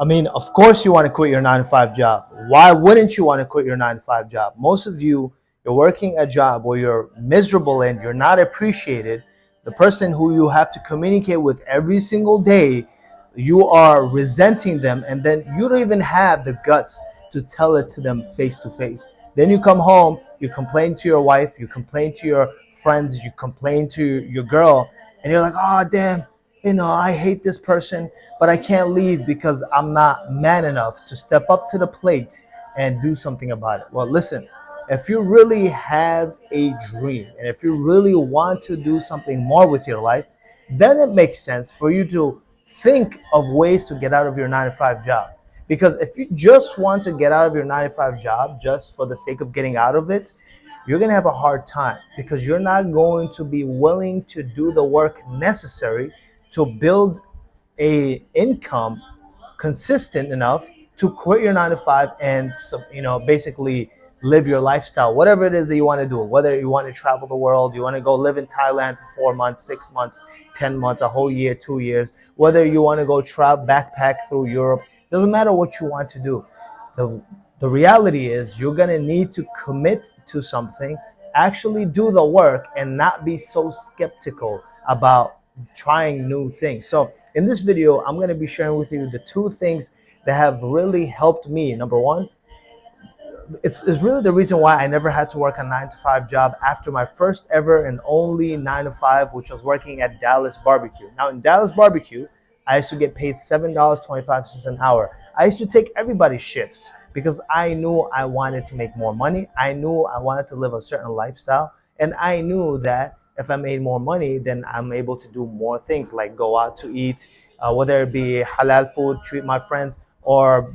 I mean, of course you want to quit your 9 to 5 job. Why wouldn't you want to quit your 9 to 5 job? Most of you, you're working a job where you're miserable and you're not appreciated. The person who you have to communicate with every single day, you are resenting them, and then you don't even have the guts to tell it to them face to face. Then you come home, you complain to your wife, you complain to your friends, you complain to your girl, and you're like, oh, damn, I hate this person, but I can't leave because I'm not man enough to step up to the plate and do something about it. Well, listen, if you really have a dream and if you really want to do something more with your life, then it makes sense for you to think of ways to get out of your 9 to 5 job. Because if you just want to get out of your 9 to 5 job just for the sake of getting out of it, you're going to have a hard time because you're not going to be willing to do the work necessary to build a income consistent enough to quit your 9 to 5 and basically live your lifestyle, whatever it is that you want to do. Whether you want to travel the world, you want to go live in Thailand for 4 months, 6 months, 10 months, a whole year, 2 years, whether you want to go travel backpack through Europe, doesn't matter what you want to do. The reality is you're going to need to commit to something, actually do the work, and not be so skeptical about trying new things. So in this video, I'm going to be sharing with you the 2 things that have really helped me. Number one, it's really the reason why I never had to work a 9 to 5 job after my first ever and only 9 to 5, which was working at Dallas Barbecue. Now in Dallas Barbecue, I used to get paid $7.25 an hour. I used to take everybody's shifts because I knew I wanted to make more money. I knew I wanted to live a certain lifestyle. And I knew that if I made more money, then I'm able to do more things like go out to eat, whether it be halal food, treat my friends, or,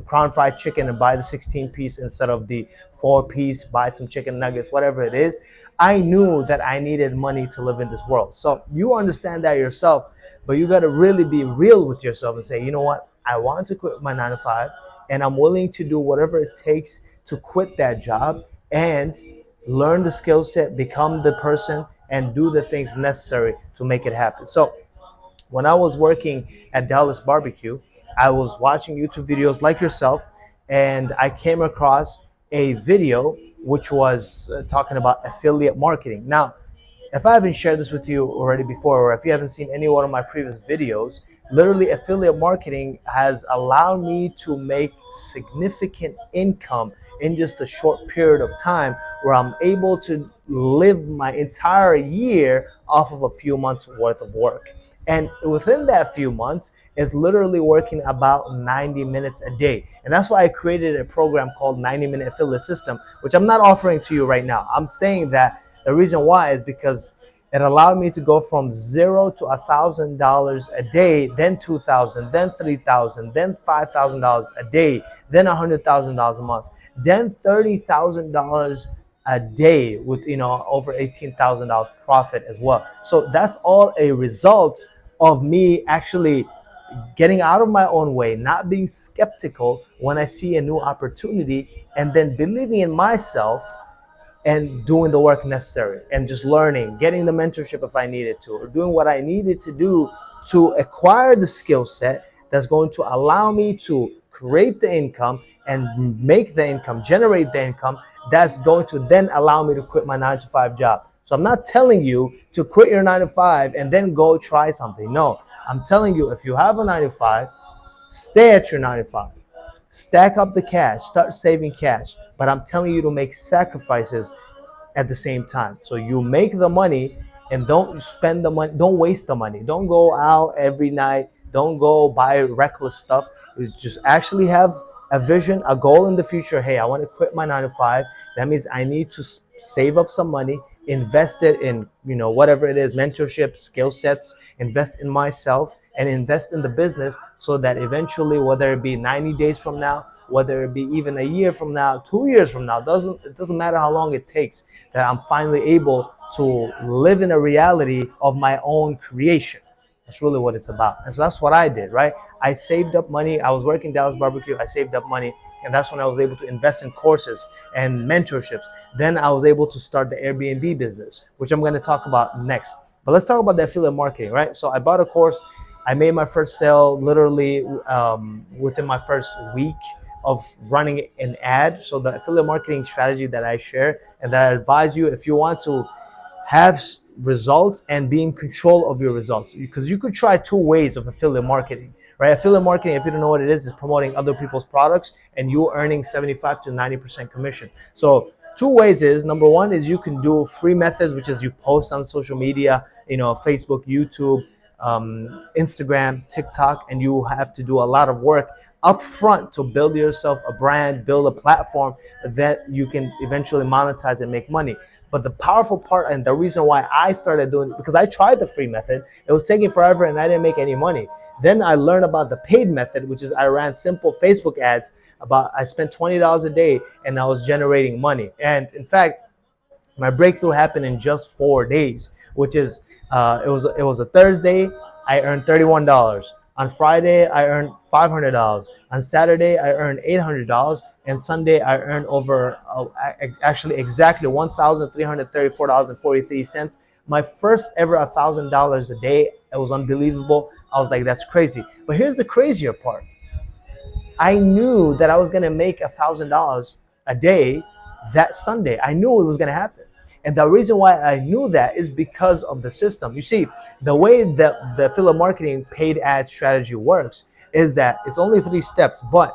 crown fried chicken and buy the 16-piece instead of the 4-piece, buy some chicken nuggets, whatever it is. I knew that I needed money to live in this world. So you understand that yourself, but you got to really be real with yourself and say, you know what? I want to quit my 9 to 5 and I'm willing to do whatever it takes to quit that job and learn the skill set, become the person, and do the things necessary to make it happen. So when I was working at Dallas Barbecue, I was watching YouTube videos like yourself, and I came across a video which was talking about affiliate marketing. Now, if I haven't shared this with you already before, or if you haven't seen any one of my previous videos, literally affiliate marketing has allowed me to make significant income in just a short period of time, where I'm able to live my entire year off of a few months worth of work. And within that few months, it's literally working about 90 minutes a day. And that's why I created a program called 90-Minute Affiliate System, which I'm not offering to you right now. I'm saying that the reason why is because it allowed me to go from $0 to $1,000 a day, then $2,000, then $3,000, then $5,000 a day, then $100,000 a month, then $30,000 a day with over $18,000 profit as well. So that's all a result of me actually getting out of my own way, not being skeptical when I see a new opportunity, and then believing in myself and doing the work necessary and just learning, getting the mentorship if I needed to, or doing what I needed to do to acquire the skill set that's going to allow me to create the income and make the income, generate the income that's going to then allow me to quit my 9 to 5 job. So I'm not telling you to quit your 9 to 5 and then go try something. No, I'm telling you, if you have a 9 to 5, stay at your 9 to 5. Stack up the cash, start saving cash. But I'm telling you to make sacrifices at the same time. So you make the money and don't spend the money, don't waste the money. Don't go out every night. Don't go buy reckless stuff. You just actually have a vision, a goal in the future. Hey, I want to quit my 9 to 5. That means I need to save up some money, invest it in, whatever it is, mentorship, skill sets, invest in myself, and invest in the business so that eventually, whether it be 90 days from now, whether it be even a year from now, 2 years from now, it doesn't matter how long it takes, that I'm finally able to live in a reality of my own creation. That's really what it's about. And so that's what I did, right? I saved up money. I was working Dallas Barbecue. I saved up money. And that's when I was able to invest in courses and mentorships. Then I was able to start the Airbnb business, which I'm going to talk about next. But let's talk about the affiliate marketing, right? So I bought a course. I made my first sale literally within my first week of running an ad. So the affiliate marketing strategy that I share and that I advise you, if you want to have results and be in control of your results, because you could try two ways of affiliate marketing, right? Affiliate marketing, if you don't know what it is promoting other people's products and you earning 75 to 90% commission. So two ways is, number one is you can do free methods, which is you post on social media, Facebook, YouTube, Instagram, TikTok, and you have to do a lot of work up front to build yourself a brand, build a platform that you can eventually monetize and make money. But the powerful part and the reason why I started doing it, because I tried the free method, it was taking forever and I didn't make any money. Then I learned about the paid method, which is I ran simple Facebook ads. I spent $20 a day and I was generating money. And in fact, my breakthrough happened in just 4 days, which is it was a Thursday. I earned $31. On Friday, I earned $500. On Saturday, I earned $800. And Sunday, I earned over actually exactly $1,334.43. My first ever $1,000 a day. It was unbelievable. I was like, that's crazy. But here's the crazier part. I knew that I was gonna make $1,000 a day that Sunday. I knew it was gonna happen. And the reason why I knew that is because of the system. You see, the way that the affiliate marketing paid ad strategy works is that it's only 3 steps, but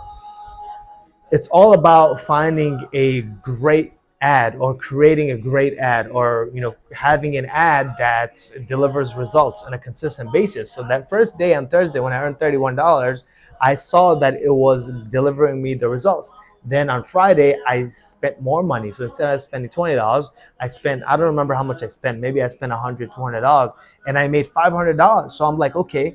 it's all about finding a great ad or creating a great ad, or having an ad that delivers results on a consistent basis. So that first day on Thursday when I earned $31, I saw that it was delivering me the results. Then on Friday, I spent more money. So instead of spending $20, I don't remember how much I spent. Maybe I spent $100, $200, and I made $500. So I'm like, okay,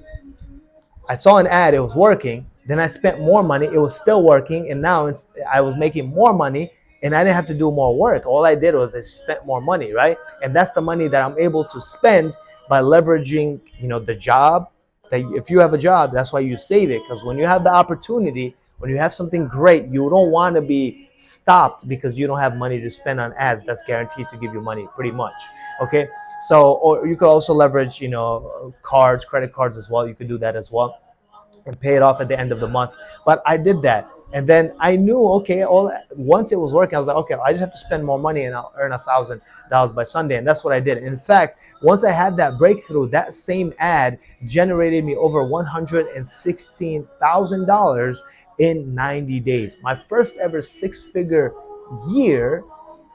I saw an ad, it was working. Then I spent more money, it was still working. And now I was making more money and I didn't have to do more work. All I did was I spent more money, right? And that's the money that I'm able to spend by leveraging, the job. That if you have a job, that's why you save it. Because when you have the opportunity, when you have something great, you don't want to be stopped because you don't have money to spend on ads that's guaranteed to give you money, pretty much. Okay, so or you could also leverage, cards, credit cards as well. You could do that as well and pay it off at the end of the month. But I did that, and then I knew, okay, once it was working, I was like, okay, I just have to spend more money and I'll earn $1,000 by Sunday, and that's what I did. In fact, once I had that breakthrough, that same ad generated me over $116,000 in 90 days. My first ever 6-figure year,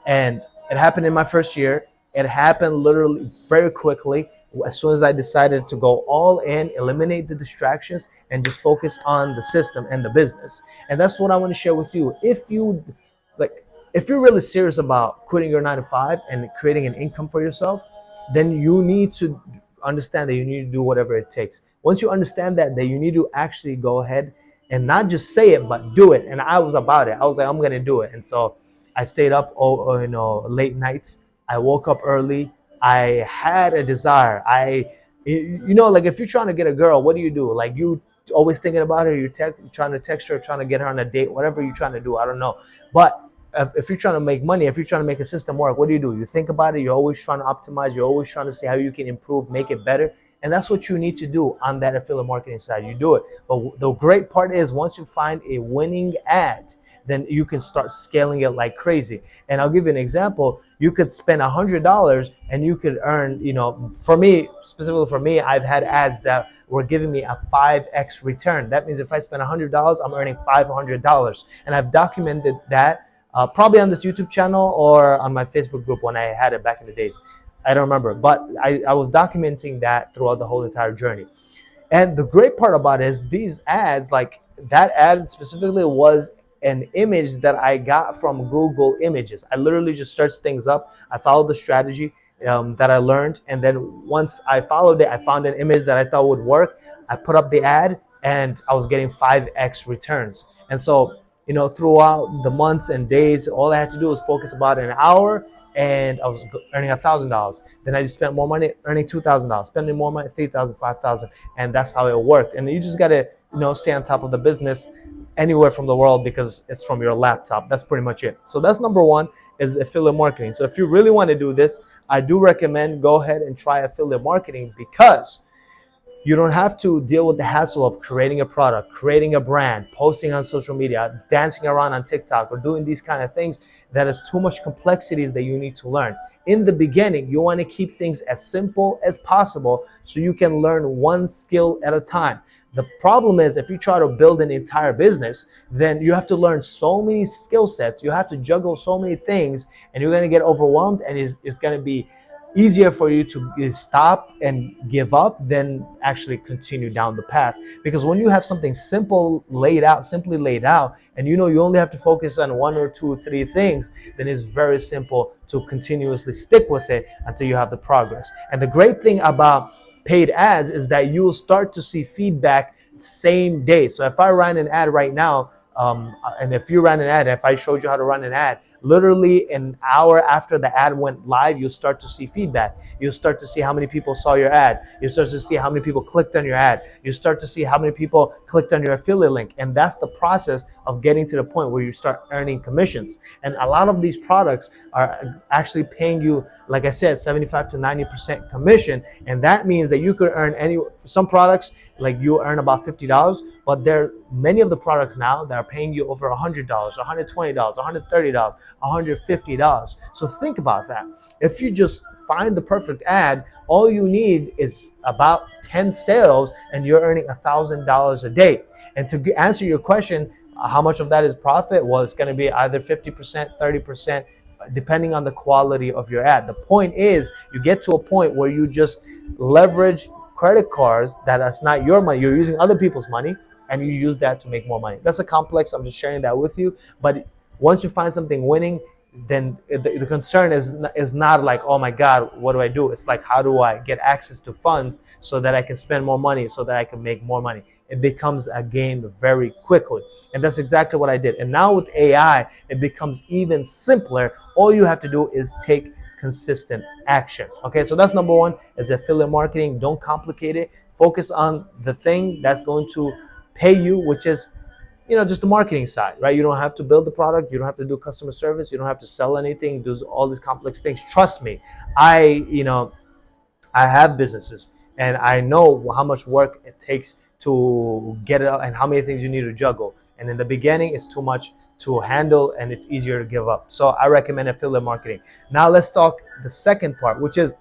and it happened in my first year. It happened literally very quickly. As soon as I decided to go all in, eliminate the distractions, and just focus on the system and the business. And that's what I want to share with you. If you're really serious about quitting your 9 to 5 and creating an income for yourself, then you need to understand that you need to do whatever it takes. Once you understand that you need to actually go ahead and not just say it, but do it. And I was about it. I was like, I'm going to do it. And so I stayed up, late nights. I woke up early. I had a desire. Like if you're trying to get a girl, what do? Like you always thinking about her. You're trying to text her, trying to get her on a date, whatever you're trying to do. I don't know. But if you're trying to make money, if you're trying to make a system work, what do? You think about it. You're always trying to optimize. You're always trying to see how you can improve, make it better. And that's what you need to do on that affiliate marketing side. You do it. But the great part is once you find a winning ad, then you can start scaling it like crazy. And I'll give you an example. You could spend $100 and you could earn, specifically for me, I've had ads that were giving me a 5x return. That means if I spend $100, I'm earning $500. And I've documented that probably on this YouTube channel or on my Facebook group when I had it back in the days. I don't remember, but I was documenting that throughout the whole entire journey. And the great part about it is these ads, like that ad specifically was an image that I got from Google Images. I literally just searched things up. I followed the strategy that I learned. And then once I followed it, I found an image that I thought would work. I put up the ad and I was getting 5x returns. And so, throughout the months and days, all I had to do was focus about an hour and I was earning $1,000. Then I just spent more money, earning $2,000, spending more money, $3,000, $5,000. And that's how it worked. And you just got to, stay on top of the business anywhere from the world because it's from your laptop. That's pretty much it. So that's number one, is affiliate marketing. So if you really want to do this, I do recommend go ahead and try affiliate marketing, because You don't have to deal with the hassle of creating a product, creating a brand, posting on social media, dancing around on TikTok, or doing these kind of things that is too much complexities that you need to learn. In the beginning, you want to keep things as simple as possible so you can learn one skill at a time. The problem is if you try to build an entire business, then you have to learn so many skill sets, you have to juggle so many things, and you're going to get overwhelmed, and it's going to be easier for you to stop and give up than actually continue down the path. Because when you have something simply laid out, and you know you only have to focus on one or two or three things, then it's very simple to continuously stick with it until you have the progress. And the great thing about paid ads is that you'll start to see feedback same day. So if I ran an ad right now, and if you ran an ad, if I showed you how to run an ad, literally an hour after the ad went live, you'll start to see feedback. You'll start to see how many people saw your ad. You'll start to see how many people clicked on your ad. You start to see how many people clicked on your affiliate link. And that's the process of getting to the point where you start earning commissions. And a lot of these products are actually paying you, like I said, 75 to 90% commission. And that means that you could earn some products, like you earn about $50, but there are many of the products now that are paying you over $100, $120, $130, $150. So think about that. If you just find the perfect ad, all you need is about 10 sales and you're earning $1,000 a day. And to answer your question, how much of that is profit? Well, it's going to be either 50%, 30%, depending on the quality of your ad. The point is, you get to a point where you just leverage credit cards that's not your money. You're using other people's money, and you use that to make more money. That's a complex. I'm just sharing that with you. But once you find something winning, then the concern is not like, oh my God, what do I do? It's like, how do I get access to funds so that I can spend more money, so that I can make more money? It becomes a game very quickly. And that's exactly what I did. And now with AI, it becomes even simpler. All you have to do is take consistent action. Okay, so that's number one, is affiliate marketing. Don't complicate it. Focus on the thing that's going to pay you, which is, just the marketing side, right? You don't have to build the product. You don't have to do customer service. You don't have to sell anything, do all these complex things. Trust me, I have businesses, and I know how much work it takes to get it out and how many things you need to juggle. And in the beginning, it's too much to handle, and it's easier to give up. So I recommend affiliate marketing. Now let's talk the second part, which is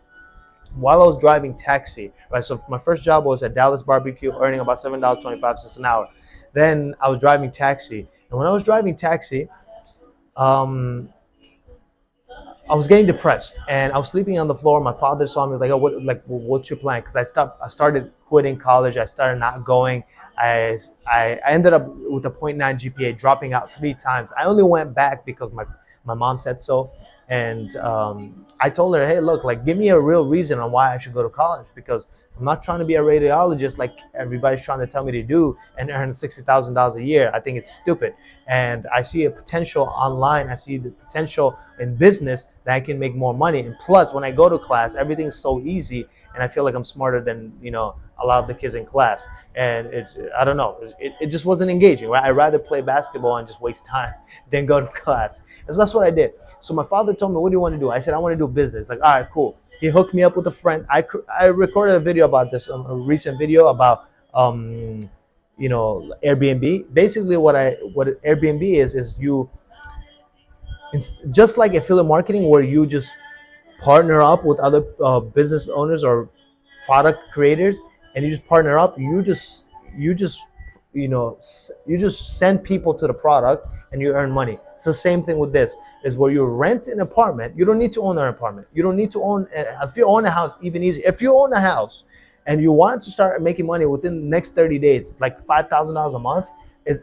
while I was driving taxi, right? So my first job was at Dallas Barbecue, earning about $7.25 an hour. Then I was driving taxi, and when I was driving taxi, I was getting depressed, and I was sleeping on the floor. My father saw me, was like, "Oh, what's your plan?" Because I started quitting college. I started not going. I ended up with a .9 GPA, dropping out 3 times. I only went back because my mom said so, and I told her, "Hey, look, like, give me a real reason on why I should go to college, because I'm not trying to be a radiologist like everybody's trying to tell me to do and earn $60,000 a year. I think it's stupid. And I see a potential online. I see the potential in business that I can make more money. And plus, when I go to class, everything's so easy, and I feel like I'm smarter than, a lot of the kids in class. And I don't know, it just wasn't engaging, right? I'd rather play basketball and just waste time than go to class. And so that's what I did. So my father told me, what do you want to do? I said, I want to do business. Like, all right, cool. He hooked me up with a friend. I recorded a video about this, a recent video about Airbnb. Basically, what Airbnb is it's just like affiliate marketing, where you just partner up with other business owners or product creators, and you just partner up. You just send people to the product, and you earn money. It's the same thing with this, is where you rent an apartment. You don't need to own an apartment. You don't need to own, if you own a house, even easier. If you own a house and you want to start making money within the next 30 days, like $5,000 a month,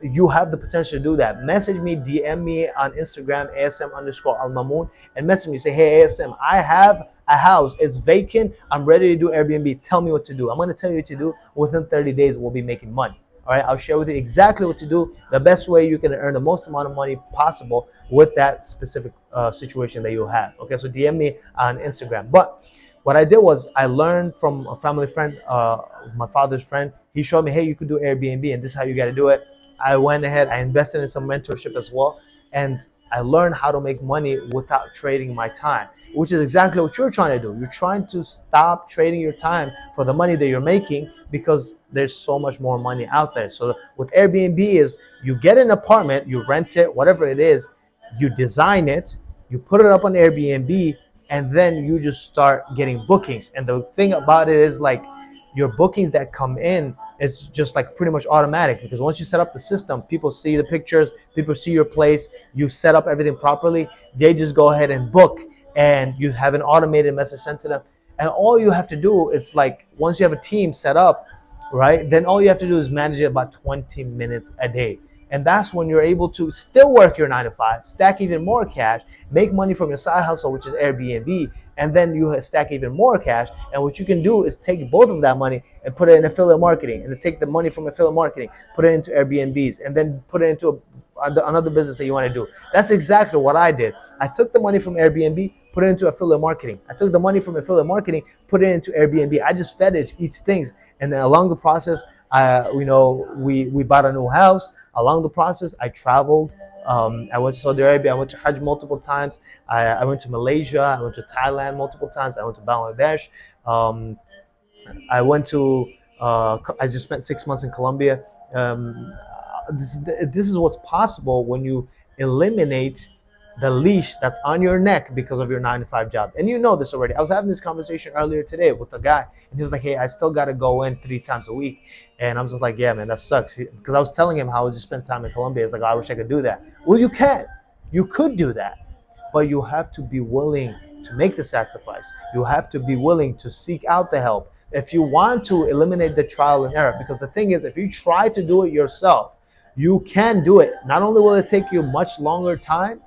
you have the potential to do that. Message me, DM me on Instagram, ASM_Al-Mamun, and message me, say, hey, ASM, I have a house, it's vacant, I'm ready to do Airbnb. Tell me what to do. I'm going to tell you what to do. Within 30 days, we'll be making money. All right, I'll share with you exactly what to do, the best way you can earn the most amount of money possible with that specific situation that you have. Okay, so DM me on Instagram. But what I did was I learned from a family friend, my father's friend. He showed me, hey, you could do Airbnb, and this is how you got to do it. I went ahead, I invested in some mentorship as well. And I learned how to make money without trading my time, which is exactly what you're trying to do. You're trying to stop trading your time for the money that you're making because there's so much more money out there. So with Airbnb is you get an apartment, you rent it, whatever it is, you design it, you put it up on Airbnb, and then you just start getting bookings. And the thing about it is like your bookings that come in, it's just like pretty much automatic, because once you set up the system, people see the pictures, people see your place, you set up everything properly, they just go ahead and book, and you have an automated message sent to them. And all you have to do is like, once you have a team set up, right, then all you have to do is manage it about 20 minutes a day. And that's when you're able to still work your 9 to 5, stack even more cash, make money from your side hustle, which is Airbnb, and then you stack even more cash. And what you can do is take both of that money and put it in affiliate marketing, and then take the money from affiliate marketing, put it into Airbnbs, and then put it into another business that you want to do. That's exactly what I did. I took the money from Airbnb, put it into affiliate marketing. I took the money from affiliate marketing, put it into Airbnb. I just fed each things, and then along the process, we bought a new house. Along the process, I traveled. I went to Saudi Arabia. I went to Hajj multiple times. I went to Malaysia. I went to Thailand multiple times. I went to Bangladesh. I went to. I just spent 6 months in Colombia. This is what's possible when you eliminate the leash that's on your neck because of your 9 to 5 job. And you know this already. I was having this conversation earlier today with a guy, and he was like, hey, I still got to go in 3 times a week. And I'm just like, yeah, man, that sucks. Because I was telling him how I was just spent time in Colombia. It's like, oh, I wish I could do that. Well, you can. You could do that. But you have to be willing to make the sacrifice. You have to be willing to seek out the help. If you want to eliminate the trial and error, because the thing is, if you try to do it yourself, you can do it. Not only will it take you much longer time,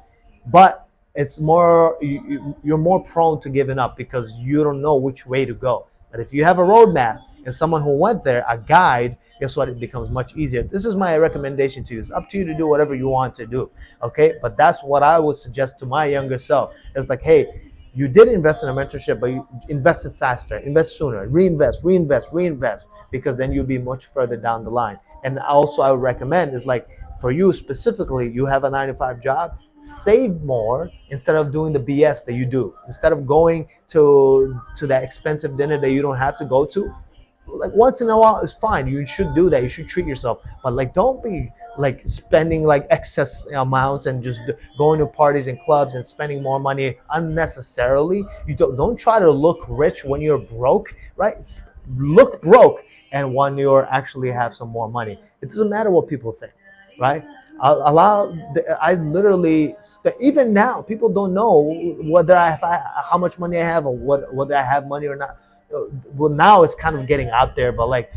but it's more, you're more prone to giving up because you don't know which way to go. But if you have a roadmap and someone who went there, a guide, guess what? It becomes much easier. This is my recommendation to you. It's up to you to do whatever you want to do. Okay. But that's what I would suggest to my younger self. It's like, hey, you did invest in a mentorship, but you invested faster, invest sooner, reinvest, because then you'll be much further down the line. And also I would recommend is like, for you specifically, you have a 9 to 5 job, save more instead of doing the BS that you do. Instead of going to that expensive dinner that you don't have to go to, like once in a while is fine. You should do that. You should treat yourself. But like, don't be like spending like excess amounts and just going to parties and clubs and spending more money unnecessarily. You don't try to look rich when you're broke, right? Look broke and when you actually have some more money. It doesn't matter what people think, right? I literally even now people don't know whether how much money I have or whether I have money or not. Well, now it's kind of getting out there, but like,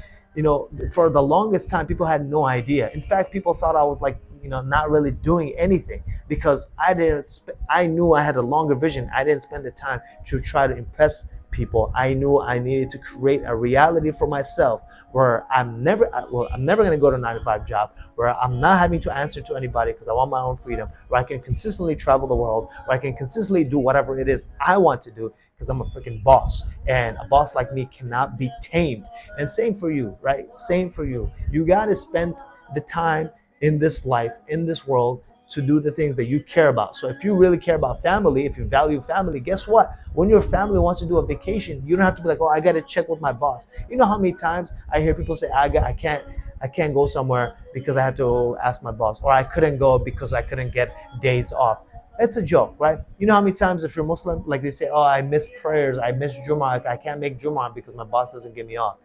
for the longest time people had no idea. In fact, people thought I was like, not really doing anything because I knew I had a longer vision. I didn't spend the time to try to impress people. I knew I needed to create a reality for myself where I'm never going to go to a 9 to 5 job, where I'm not having to answer to anybody because I want my own freedom, where I can consistently travel the world, where I can consistently do whatever it is I want to do because I'm a freaking boss. And a boss like me cannot be tamed. And same for you, right? Same for you. You got to spend the time in this life, in this world, to do the things that you care about. So if you really care about family, if you value family, guess what? When your family wants to do a vacation, you don't have to be like, oh, I got to check with my boss. You know how many times I hear people say, I can't go somewhere because I have to ask my boss, or I couldn't go because I couldn't get days off. It's a joke, right? You know how many times if you're Muslim, like they say, oh, I miss prayers, I miss Jummah, I can't make Jummah because my boss doesn't give me off.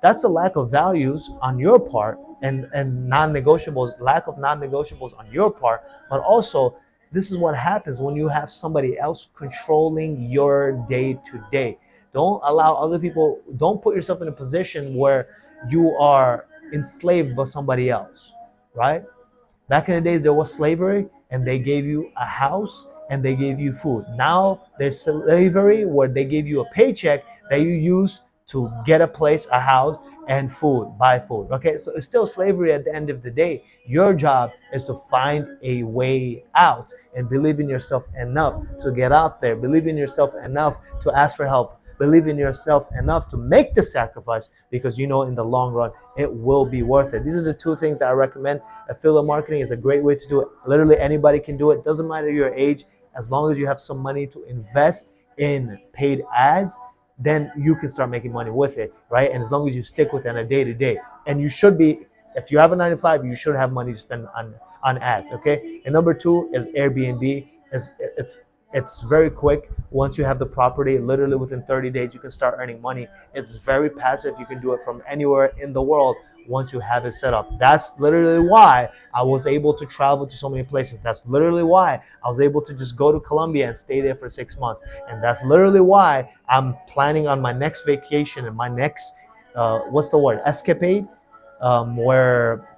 That's a lack of values on your part and non-negotiables, lack of non-negotiables on your part. But also, this is what happens when you have somebody else controlling your day to day. Don't allow other people, don't put yourself in a position where you are enslaved by somebody else, right? Back in the days, there was slavery and they gave you a house and they gave you food. Now there's slavery where they give you a paycheck that you use to get a place, a house, and food, buy food. Okay, so it's still slavery at the end of the day. Your job is to find a way out and believe in yourself enough to get out there. Believe in yourself enough to ask for help. believe in yourself enough to make the sacrifice, because you know in the long run it will be worth it. These are the two things that I recommend. Affiliate marketing is a great way to do it. Literally anybody can do it. Doesn't matter your age, as long as you have some money to invest in paid ads, then you can start making money with it, right? And as long as you stick with it on a day to day, and you should be, if you have a 9 to 5, you should have money to spend on ads, okay? And number two is Airbnb. It's very quick. Once you have the property, literally within 30 days, you can start earning money. It's very passive. You can do it from anywhere in the world once you have it set up. That's literally why I was able to travel to so many places. That's literally why I was able to just go to Colombia and stay there for 6 months. And that's literally why I'm planning on my next vacation and my next, what's the word, escapade, where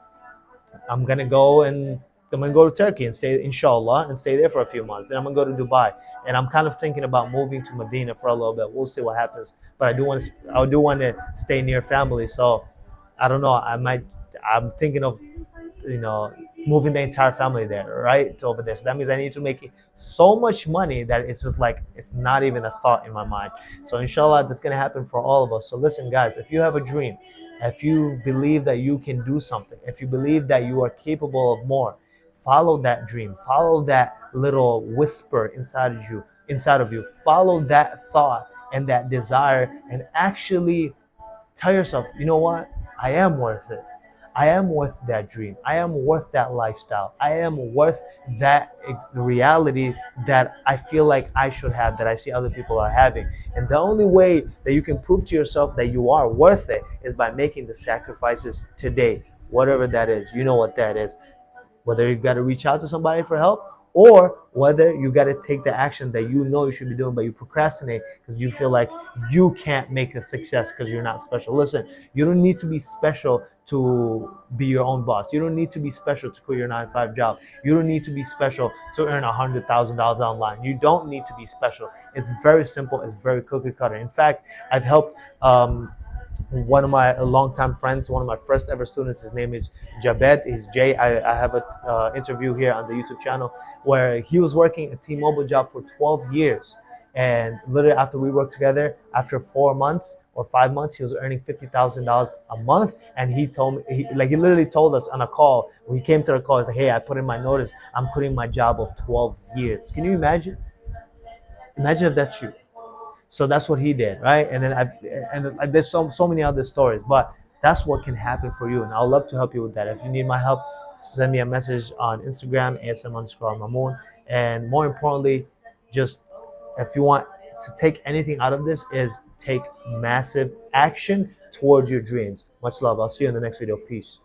I'm gonna go to Turkey and stay, inshallah, and stay there for a few months. Then I'm gonna go to Dubai, and I'm kind of thinking about moving to Medina for a little bit. We'll see what happens. But I do want to stay near family. So I don't know. I'm thinking of, you know, moving the entire family there, right, to over there. So that means I need to make so much money that it's just like it's not even a thought in my mind. So inshallah, that's gonna happen for all of us. So listen, guys, if you have a dream, if you believe that you can do something, if you believe that you are capable of more, follow that dream. Follow that little whisper inside of you. Follow that thought and that desire, and actually tell yourself, you know what? I am worth it. I am worth that dream. I am worth that lifestyle. I am worth that reality that I feel like I should have, that I see other people are having. And the only way that you can prove to yourself that you are worth it is by making the sacrifices today, whatever that is. You know what that is. Whether you got to reach out to somebody for help, or whether you got to take the action that you know you should be doing, but you procrastinate because you feel like you can't make a success because you're not special. Listen, you don't need to be special to be your own boss. You don't need to be special to quit your 9 to 5 job. You don't need to be special to earn $100,000 online. You don't need to be special. It's very simple. It's very cookie cutter. In fact, I've helped one of my longtime friends, one of my first ever students. His name is Jabed. He's Jay. I have an interview here on the YouTube channel where he was working a T-Mobile job for 12 years. And literally after we worked together, after 4 months or 5 months, he was earning $50,000 a month. And he told me, he literally told us on a call, when he came to the call, he's like, hey, I put in my notice. I'm quitting my job of 12 years. Can you imagine? Imagine if that's you. So that's what he did, right? And then there's so many other stories, but that's what can happen for you. And I'd love to help you with that. If you need my help, send me a message on Instagram, ASM_Al-Mamun. And more importantly, just if you want to take anything out of this, is take massive action towards your dreams. Much love. I'll see you in the next video. Peace.